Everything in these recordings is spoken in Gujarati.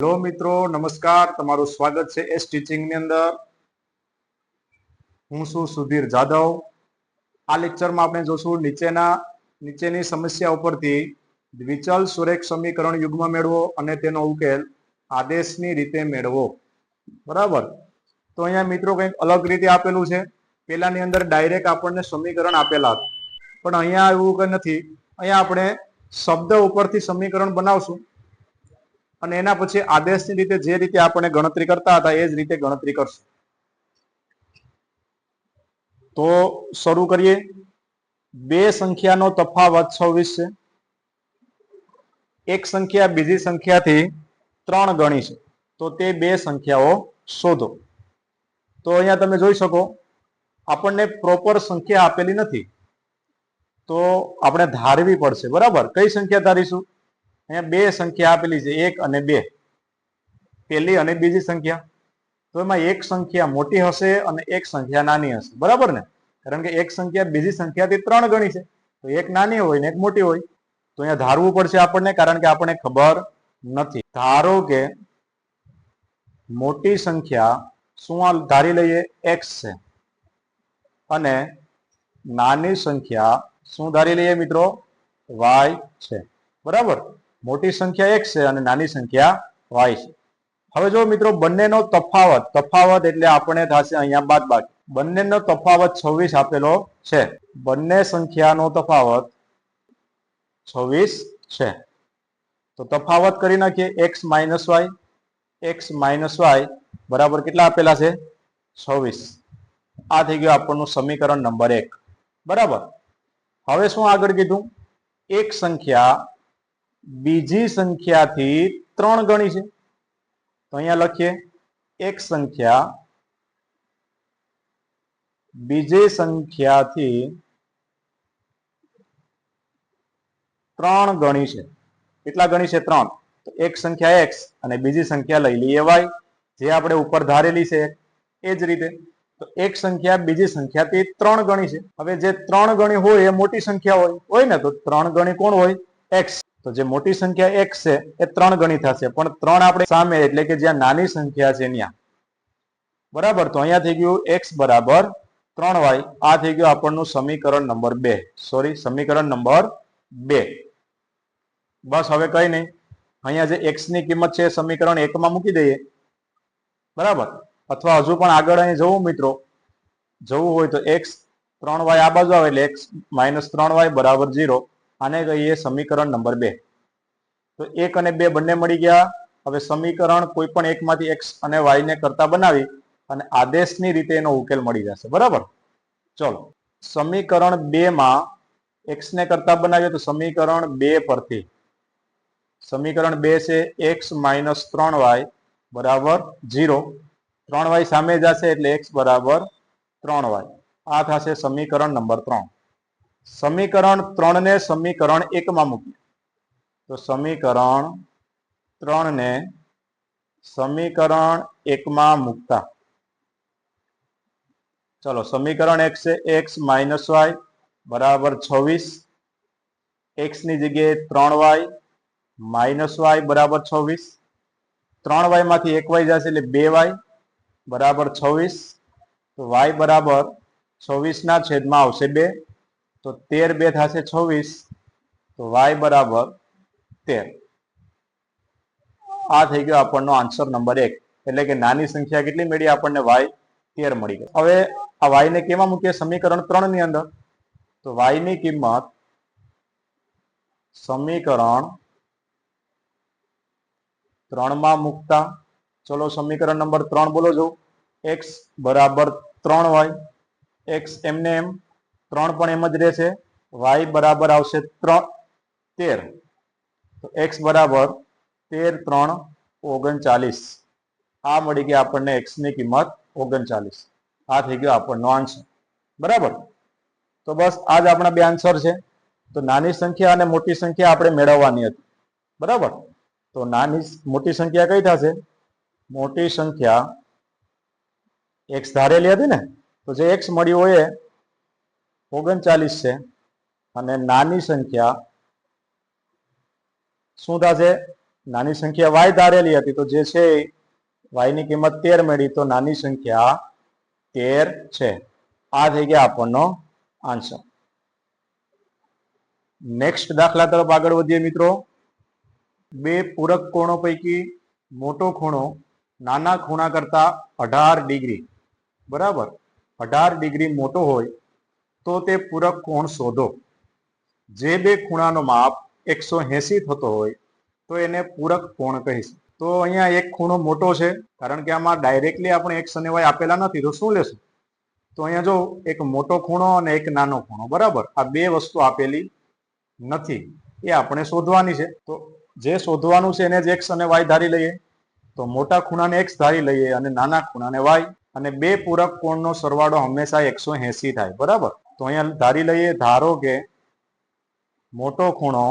હેલો મિત્રો, નમસ્કાર. તમારું સ્વાગત છે એસ ટીચિંગ ની અંદર. હું છું સુધીર જાદવ. આ લેક્ચરમાં આપણે જોશું નીચેની સમસ્યા ઉપરથી દ્વિચલ સુરેખ સમીકરણ યુગ્મ મેળવો અને તેનો ઉકેલ આદેશની રીતે મેળવો. બરાબર. તો અહીંયા મિત્રો કંઈક અલગ રીતે આપેલું છે. પેલાની અંદર ડાયરેક્ટ આપણને સમીકરણ આપેલા હતા, પણ અહીંયા એવું કંઈ નથી. અહીંયા આપણે શબ્દ ઉપરથી સમીકરણ બનાવશું અને એના પછી આદેશની રીતે જે રીતે આપણે ગણતરી કરતા હતા એ જ રીતે ગણતરી કરશું. તો શરૂ કરીએ. બે સંખ્યાનો તફાવત 26 છે. એક સંખ્યા બીજી સંખ્યાથી 3 ગણી છે, તો તે બે સંખ્યાઓ શોધો. તો અહીંયા તમે જોઈ શકો, આપણને પ્રોપર સંખ્યા આપેલી નથી, તો આપણે ધારવી પડશે. બરાબર. કઈ સંખ્યા ધારીશું? અહીંયા બે સંખ્યા આપેલી છે, 1 અને 2, પેલી અને બીજી સંખ્યા. તો એમાં એક સંખ્યા મોટી હશે અને એક સંખ્યા નાની હશે. બરાબર ને? કારણ કે એક સંખ્યા બીજી સંખ્યાથી 3 ગણી છે, તો એક નાની હોય ને એક મોટી હોય. તો અહીંયા ધારવું પડશે આપણને, કારણ કે આપણને ખબર નથી. ધારો કે મોટી સંખ્યા શું ધારી લઈએ? x છે, અને નાની સંખ્યા શું ધારી લઈએ મિત્રો? y છે. બરાબર. મોટી સંખ્યા x છે અને નાની સંખ્યા y છે. હવે જો મિત્રો બંનેનો તફાવત એટલે આપણે થશે અહીંયા બાદબાકી. બંનેનો તફાવત 26 આપેલો છે. બંને સંખ્યાનો તફાવત 26 છે. તો તફાવત કરી નાખીએ. x y બરાબર કેટલા આપેલા છે? 26. આ થઈ ગયું આપણનું સમીકરણ નંબર 1. બરાબર. હવે શું આગળ કીધું? એક સંખ્યા બીજી સંખ્યાથી 3 ગણી છે. તો અહીંયા લખીએ, એક સંખ્યા બીજી સંખ્યાથી 3 ગણી છે. કેટલા ગણી છે? 3. તો એક સંખ્યા x અને બીજી સંખ્યા લઈ લઈએ y, જે આપણે ઉપર ધારેલી છે એ જ રીતે. તો એક સંખ્યા બીજી સંખ્યાથી 3 ગણી છે. હવે જે 3 ગણી હોય એ મોટી સંખ્યા હોય ને, તો 3 ગણી કોણ હોય? x. તો જે મોટી સંખ્યા x છે એ 3 ગણી થશે, પણ 3 આપણે સામે એટલે કે જ્યાં નાની સંખ્યા છે ત્યાં. બરાબર. તો અહીંયા થઈ ગયું x બરાબર 3y. આ થઈ ગયું આપણનું સમીકરણ નંબર 2. સમીકરણ નંબર 2. બસ. હવે કઈ નહીં. અહીંયા જે x ની કિંમત છે સમીકરણ 1 માં મૂકી દઈએ. બરાબર. અથવા હજુ પણ આગળ અહીં જવું મિત્રો, જવું હોય તો x 3y આ બાજુ આવે એટલે x - 3y બરાબર 0. આને કહીએ સમીકરણ નંબર 2. તો 1 અને 2 બંને મળી ગયા. હવે સમીકરણ કોઈ પણ એકમાંથી x અને y ને કરતા બનાવી અને આદેશની રીતે એનો ઉકેલ મળી જશે. બરાબર. ચલો, સમીકરણ 2 માં x ને કરતા બનાવીએ તો સમીકરણ 2 પરથી સમીકરણ 2 છે x - 3y બરાબર 0. 3y સામે જશે એટલે x બરાબર 3y. આ થશે સમીકરણ નંબર 3. સમીકરણ 3 ને સમીકરણ 1 માં મૂકીએ તો સમીકરણ 3 ને સમીકરણ 1 માં મૂકતા, ચલો, સમીકરણ 1 છે x - y બરાબર 26. x ની જગ્યાએ 3y - y બરાબર 26. 3y માંથી 1y જશે એટલે 2y બરાબર 26. તો y બરાબર 26 ના છેદમાં આવશે 2, તો 13 2 થશે 26. તો y બરાબર 13. આ થઈ ગયો આપણનો આન્સર નંબર 1. એટલે કે નાની સંખ્યા કેટલી મળી આપણને? y 13 મળી ગઈ. હવે આ y ને કેમાં મૂકીએ? સમીકરણ 3 ની અંદર. તો y ની કિંમત સમીકરણ 3 માં મૂકતા, ચલો સમીકરણ નંબર 3 બોલો જો. x બરાબર 3y. x એમને એમ 3 પણ એમ જ રહેશે. y બરાબર આવશે 13. તો x બરાબર 13 3 39. આ મળી ગઈ આપણને x ની કિંમત 39. આ થઈ ગયો આપણનો આન્સર. બરાબર. તો બસ આ જ આપણા બે આન્સર છે. તો નાની સંખ્યા અને મોટી સંખ્યા આપણે મેળવવાની હતી. બરાબર. તો મોટી સંખ્યા કઈ થશે? મોટી સંખ્યા x ધારેલી હતી ને, તો જે x મળ્યું હોય એ 39 છે. અને નાની સંખ્યા શું થશે? નાની સંખ્યા વાય ધારેલી હતી, તો જે છે વાય ની કિંમત 13 મળી, તો નાની સંખ્યા 13 છે. આ થઈ ગયા આપણનો આન્સર. નેક્સ્ટ દાખલા તરફ આગળ વધીએ મિત્રો. બે પૂરક કોણો પૈકી મોટો ખૂણો નાના ખૂણા કરતા 18 ડિગ્રી, બરાબર, 18 ડિગ્રી મોટો હોય તો તે પૂરક કોણ શોધો. જે બે ખૂણાનો માપ 180 થતો હોય તો એને પૂરક કોણ કહીશું. તો અહીંયા એક ખૂણો મોટો છે, કારણ કે આમાં ડાયરેક્ટલી આપણે x અને y આપેલા નથી, તો શું લેશું? તો અહીંયા જો એક મોટો ખૂણો અને એક નાનો ખૂણો, બરાબર, આ બે વસ્તુ આપેલી નથી, એ આપણે શોધવાની છે. તો જે શોધવાનું છે એને જ x અને y ધારી લઈએ. તો મોટા ખૂણાને x ધારી લઈએ અને નાના ખૂણાને y. અને બે પૂરક કોણનો સરવાળો હંમેશા 180 થાય, બરાબર. તો અહીંયા ધારી લઈએ, ધારો કે મોટો ખૂણો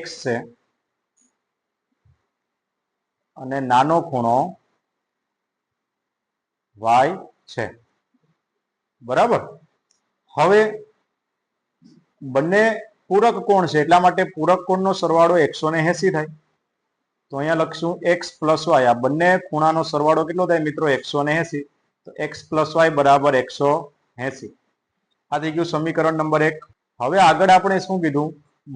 x છે અને નાનો ખૂણો y છે, બરાબર. હવે બંને પૂરક કોણ છે, એટલા માટે પૂરક કોણનો સરવાળો 180 થાય. તો અહીંયા લખશું x પ્લસ y. આ બંને ખૂણાનો સરવાળો કેટલો થાય મિત્રો? 180. તો x પ્લસ y બરાબર 180. આ થઈ ગયું સમીકરણ નંબર 1. હવે આગળ આપણે શું કીધું?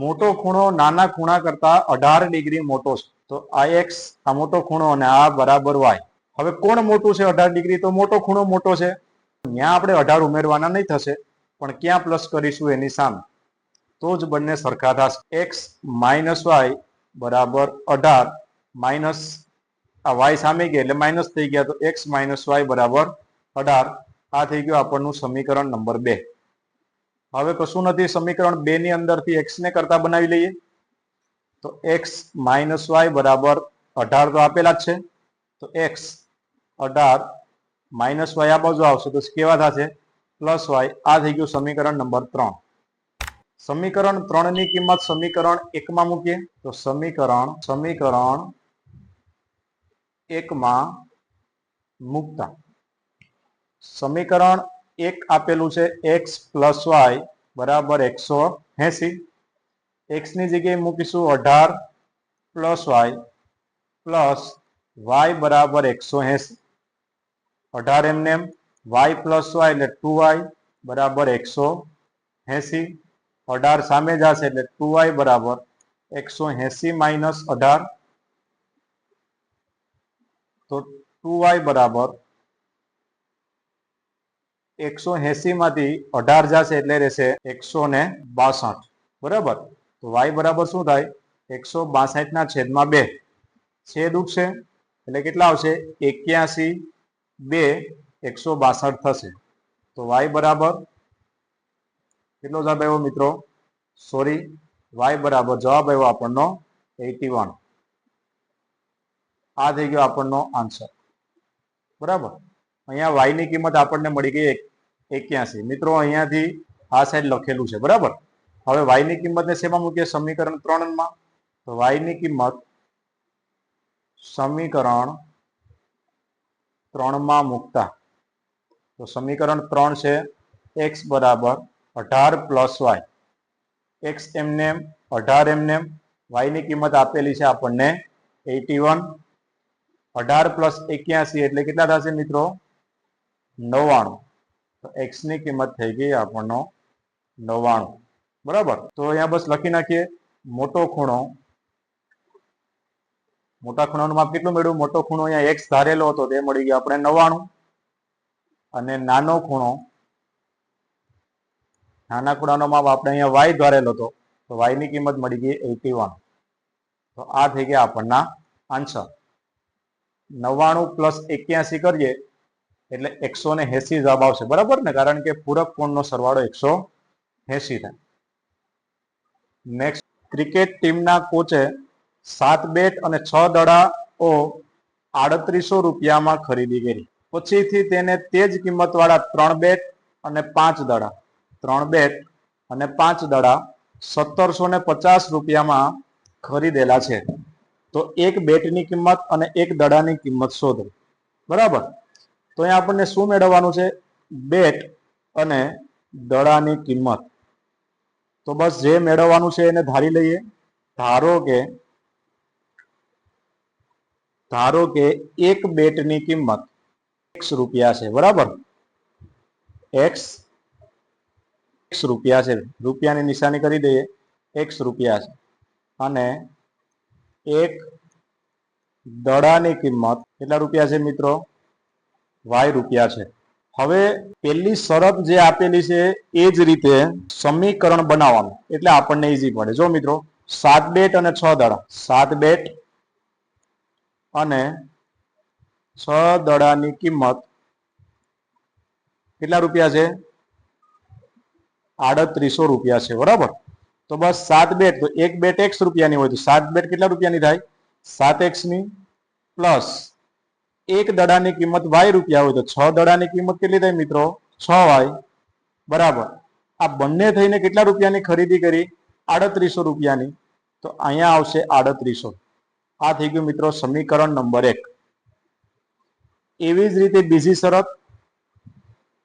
મોટો ખૂણો નાના ખૂણા કરતા 18 ડિગ્રી મોટો છે. તો આ x, આ મોટો ખૂણો, અને આ બરાબર y. હવે કોણ મોટું છે 18 ડિગ્રી? તો મોટો ખૂણો મોટો છે. ત્યાં આપણે 18 ઉમેરવાના નહીં થશે, પણ ક્યાં પ્લસ કરીશું? એની સામે. તો જ બંને સરખા થશે. x માઇનસ y બરાબર 18 માઇનસ આ y સામે ગયા એટલે માઇનસ થઈ ગયા, તો x માઇનસ y બરાબર 18. આ થઈ ગયું આપણનું સમીકરણ નંબર 2. હવે કશું નથી, સમીકરણ 2 ની અંદરથી x ને કરતા બનાવી લઈએ. તો x માઇનસ y બરાબર 18 તો આપેલા જ છે. તો x 18 માઇનસ y આ બાજુ આવશે તો કેવા થશે? Plus y. આ થઈ ગયું સમીકરણ નંબર 3. સમીકરણ 3 ની કિંમત સમીકરણ 1 માં મૂકીએ. તો સમીકરણ 1 માં મૂકતા સમીકરણ 1 આપેલું છે x પ્લસ y બરાબર 180. x ની જગ્યાએ મૂકીશું 18 પ્લસ y પ્લસ y બરાબર 180. 18 એમને એમ, y પ્લસ y એટલે 2y બરાબર 180. 18 સામે જશે એટલે 2y બરાબર 180 માઇનસ 18. તો 2y બરાબર 180 માંથી 18 જશે એટલે રહેશે 162, બરાબર. તો y બરાબર શું થાય? 162 ના છેદમાં 2. છેદ ઉઠશે એટલે કેટલા આવશે? 81 2 162 થશે. તો y બરાબર કેટલો જવાબ આવ્યો મિત્રો? સોરી, y બરાબર જવાબ આવ્યો આપણનો 81. આ થઈ ગયો આપણનો આન્સર, બરાબર. અહીંયા y ની કિંમત આપણને મળી ગઈ 81. મિત્રો અહીંયાથી આ સાઈડ લખેલું છે, બરાબર. હવે y ની કિંમતને શેમાં મૂકીએ? સમીકરણ 3 માં. તો y ની કિંમત સમીકરણ 3 માં મૂકતા, તો સમીકરણ 3 છે x બરાબર 18 પ્લસ y. x એમને 18 એમને, y ની કિંમત આપેલી છે આપણને 81. 18 પ્લસ 81 એટલે કેટલા થશે મિત્રો? 99. તો x ની કિંમત થઈ ગઈ આપણનો 99, બરાબર. તો અહીંયા બસ લખી નાખીએ, મોટો ખૂણો, મોટા ખૂણાનું માપ કેટલું મળ્યું? મોટો ખૂણો અહીંયા x ધારેલો હતો તે મળી ગયો આપણે 99. અને નાનો ખૂણો, નાના ખૂણાનો માપ આપણે અહીંયા y ધારેલો હતો, તો y ની કિંમત મળી ગઈ 81. તો આ થઈ ગયા આપણના આન્સર. 99 પ્લસ 81 કરીએ એટલે 180 જવાબ આવશે, બરાબર ને? કારણ કે પૂરક કોણનો સરવાળો 180 થાય. નેક્સ્ટ, ક્રિકેટ ટીમના કોચે 7 બેટ અને 6 દડાઓ 3800 રૂપિયામાં ખરીદી કરી. પછીથી તેને તે જ કિંમત વાળા 3 બેટ અને 5 દડા 1750 રૂપિયામાં ખરીદેલા છે. તો એક બેટની કિંમત અને એક દડાની કિંમત શોધો, બરાબર. તો અહીંયા આપણને શું મેળવવાનું છે? બેટ અને દડાની કિંમત. તો બસ જે મેળવવાનું છે એને ધારી લઈએ. ધારો કે ધારો કે એક બેટની કિંમત x રૂપિયા છે, બરાબર, x રૂપિયા છે, રૂપિયાની નિશાની કરી દઈએ, x રૂપિયા છે, અને એક દડાની કિંમત કેટલા રૂપિયા છે મિત્રો? y રૂપિયા છે. હવે પેલી શરત જે આપેલી છે એ જ રીતે સમીકરણ બનાવવાનું, એટલે આપણને ઈઝી પડે. જો મિત્રો 7 બેટ અને 6 દડા, 7 બેટ અને 6 દડાની કિંમત કેટલા રૂપિયા છે? 3800 રૂપિયા છે, બરાબર. તો બસ 7 બેટ, તો એક બેટ x રૂપિયાની હોય તો 7 બેટ કેટલા રૂપિયાની થાય? 7x ની, પ્લસ એક દડાની કિંમત y રૂપિયા હોય તો 6 દડાની કિંમત કેટલી થાય મિત્રો? 6y, બરાબર. આ બંને થઈને કેટલા રૂપિયાની ખરીદી કરી? 3800 રૂપિયાની. તો અહીંયા આવશે 3800. આ થઈ ગયું મિત્રો સમીકરણ નંબર 1. એવી જ રીતે બીજી શરત,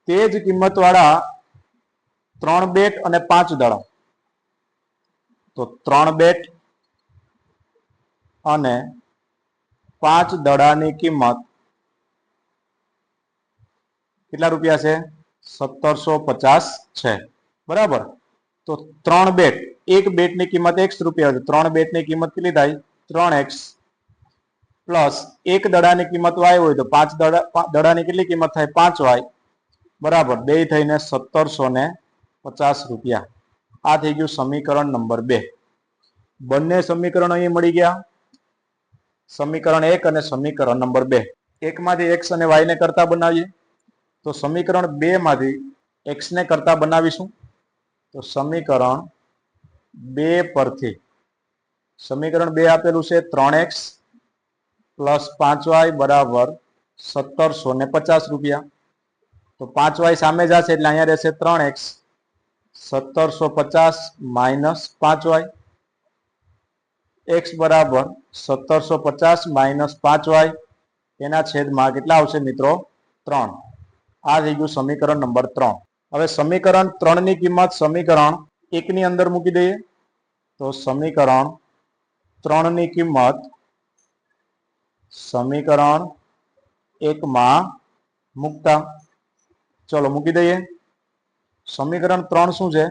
તે જ કિંમત વાળા 3 બેટ અને 5 દડા, તો 3 બેટ અને 5 દડાની કિંમત કેટલા રૂપિયા છે? 1750 છે, બરાબર. તો 3 બેટ, એક બેટની કિંમત x રૂપિયા છે, 3 બેટની કિંમત કેટલી થાય? 3x, પ્લસ એક દડાની કિંમત y હોય તો 5 દડાની કેટલી કિંમત થાય? 5y, બરાબર. બે થઈને 1750 રૂપિયા. આ થઈ ગયું સમીકરણ નંબર 2. બંને સમીકરણ અહીં મળી ગયા, સમીકરણ 1 અને સમીકરણ નંબર 2. એકમાંથી x અને y ને કરતા બનાવીએ, તો સમીકરણ 2 માંથી x ને કરતા બનાવીશું. તો સમીકરણ 2 પરથી સમીકરણ 2 આપેલું છે 3x પ્લસ 5y બરાબર 1750 રૂપિયા. તો 5y સામે જશે એટલે અહીંયા રહેશે 3x, 1750 માઇનસ 5y, x બરાબર 1750 માઇનસ 5y, એના છેદમાં કેટલા આવશે મિત્રો? 3. આ થઈ ગયું સમીકરણ નંબર 3. હવે સમીકરણ 3 ની કિંમત સમીકરણ 1 ની અંદર મૂકી દઈએ. તો સમીકરણ 3 ની કિંમત સમીકરણ 1 માં મૂકતા, ચલો મૂકી દઈએ. સમીકરણ 3 શું છે?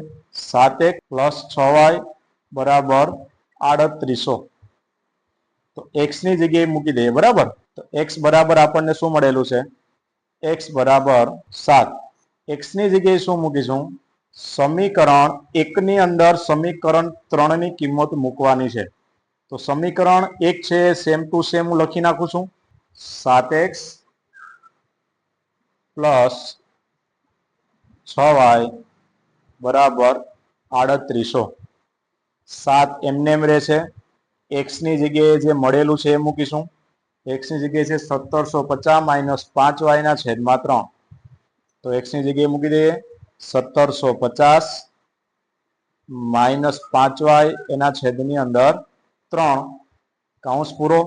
7x પ્લસ 6y બરાબર 3800. તો x ની જગ્યાએ મૂકી દઈએ, બરાબર. તો x બરાબર આપણને શું મળેલું છે? x બરાબર 7. x ની જગ્યાએ શું મૂકીશું? સમીકરણ 1 ની અંદર સમીકરણ 3 ની કિંમત મૂકવાની છે. તો સમીકરણ 1 છે સેમ ટુ સેમ હું લખી નાખું છું. 7x પ્લસ 6y બરાબર 3800. 7 એમને એમ રહેશે. x ની જગ્યાએ જે મળેલું છે એ મૂકીશું. x ની જગ્યાએ છે 1750 માઇનસ 5y ના છેદમાં 3. તો x ની જગ્યાએ મૂકી દઈએ 1750 માઇનસ 5y એના છેદની અંદર 3, કૌંસ પૂરો,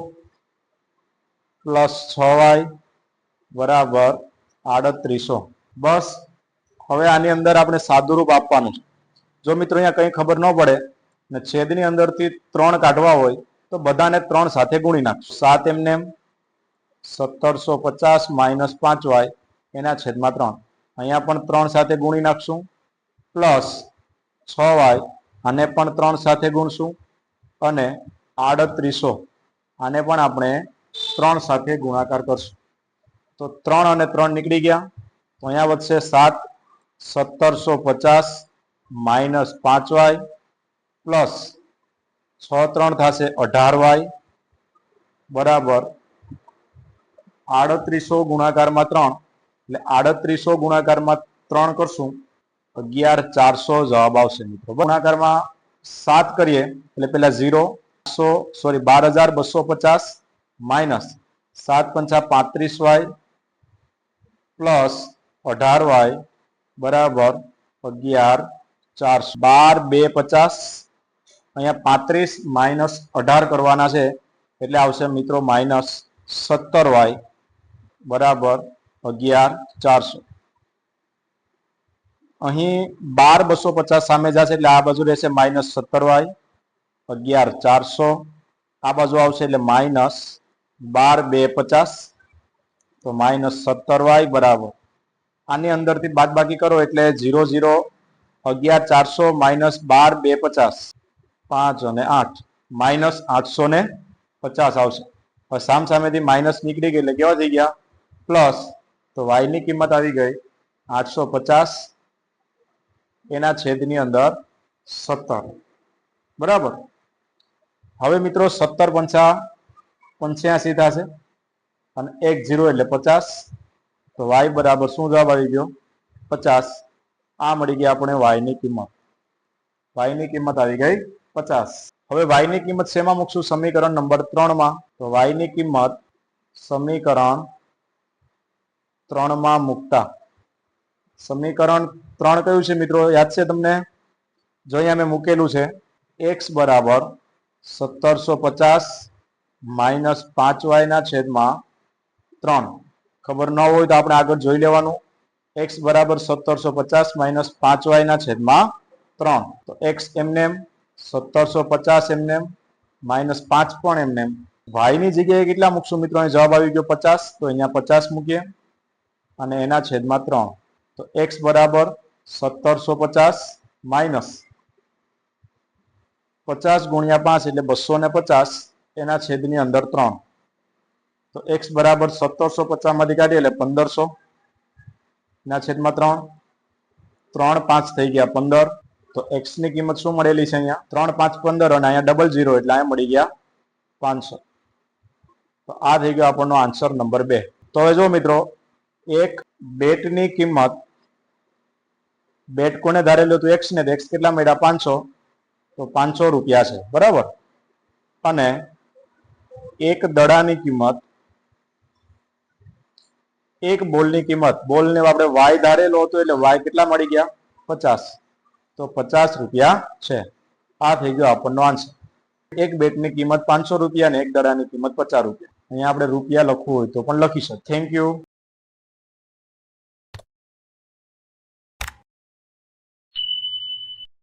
પ્લસ 6y બરાબર 3800. બસ. હવે આની અંદર આપણે સાદુરૂપ આપવાનું છે. જો મિત્રો અહીંયા કંઈ ખબર ન પડે ને છેદની અંદરથી 3 કાઢવા હોય તો બધાને 3 સાથે ગુણી નાખશું. 7 એમને એમ, 1750 માઇનસ 5y એના છેદમાં 3. અહીંયા પણ 3 સાથે ગુણી નાખશું, પ્લસ 6y આને પણ 3 સાથે ગુણશું, અને 3800 આને પણ આપણે 3 સાથે ગુણાકાર કરશું. તો 3 અને 3 નીકળી ગયા. તો અહીંયા વધશે 7, 1750 માઇનસ 5y પ્લસ 6 3 થશે 18y બરાબર 3800 ગુણાકારમાં 3, એટલે 3800 ગુણાકારમાં 3 કરશું 11400 જવાબ આવશે મિત્રો. ગુણાકારમાં 7 કરીએ એટલે પેલા 12250 માઇનસ 7 પંચા 35y પ્લસ 18y બરાબર 11400. 12 2 50, અહીંયા 35 માઇનસ 18 કરવાના છે એટલે આવશે મિત્રો માઇનસ 17y બરાબર 11400. અહીં 12 250 સામે જશે એટલે આ બાજુ રહેશે માઇનસ 17y 11400, આ બાજુ આવશે એટલે માઇનસ 12 2 50 તો -17y બરાબર આની અંદરથી બાદબાકી કરો એટલે 0 0 11 400 -12 2 50 5 અને 8 -850 આવશે. હવે સામસામેથી માઇનસ નીકળી ગઈ એટલે કેવા થઈ ગયા પ્લસ. તો y ની કિંમત આવી ગઈ 850 એના છેદની અંદર 17 બરાબર. હવે મિત્રો 17 પંચા 85 થશે અને 1 0 એટલે 50 તો y બરાબર શું જવાબ આવી ગયો 50. આ મળી ગઈ આપણે y ની કિંમત. y ની કિંમત આવી ગઈ 50. હવે y ની કિંમત શેમાં મૂકશું સમીકરણ નંબર 3 માં. તો y ની કિંમત સમીકરણ 3 માં મૂકતા સમીકરણ 3 કયું છે મિત્રો યાદ છે તમને? જો અહીંયા મેં મૂકેલું છે x બરાબર 1750 -5y ના છેદમાં 3. ખબર ન હોય તો આપણે આગળ જોઈ લેવાનું. x બરાબર 1750 -5y ના છેદમાં 3. તો x એમનેમ 1750 એમનેમ -5 પણ એમનેમ. y ની જગ્યાએ કેટલા મૂકશું મિત્રો? અહીં જવાબ આવી ગયો 50 તો અહીંયા 50 મૂકીએ અને એના છેદમાં 3. તો x બરાબર 1750 માઇનસ 50 ગુણ્યા 5 એટલે 250 એના છેદની અંદર 3. તો x બરાબર 1750 માંથી કાઢીએ એટલે 1500 એના છેદમાં 3. 3 5 થઈ ગયા 15. તો x ની કિંમત શું મળેલી છે અહીંયા 3 5 15 અને અહીંયા 00 એટલે અહીંયા મળી ગયા 500. તો આ થઈ ગયો આપણનો આન્સર નંબર 2. તો હવે જો મિત્રો એક બેટની કિંમત બેટ કોને ધારેલું હતું x ને x કેટલા મળ્યા 500 તો 500 રૂપિયા છે બરાબર. અને એક દડાની કિંમત એક બોલની કિંમત બોલને આપણે y ધારેલો હતો એટલે y કેટલા મળી ગયા 50 તો 50 રૂપિયા છે. આ થઈ ગયો આપણનો આન્સર. એક બેટની કિંમત 500 રૂપિયા અને એક દડાની કિંમત 50 રૂપિયા. અહીંયા આપણે રૂપિયા લખવું હોય તો પણ લખી શકીએ. Thank you.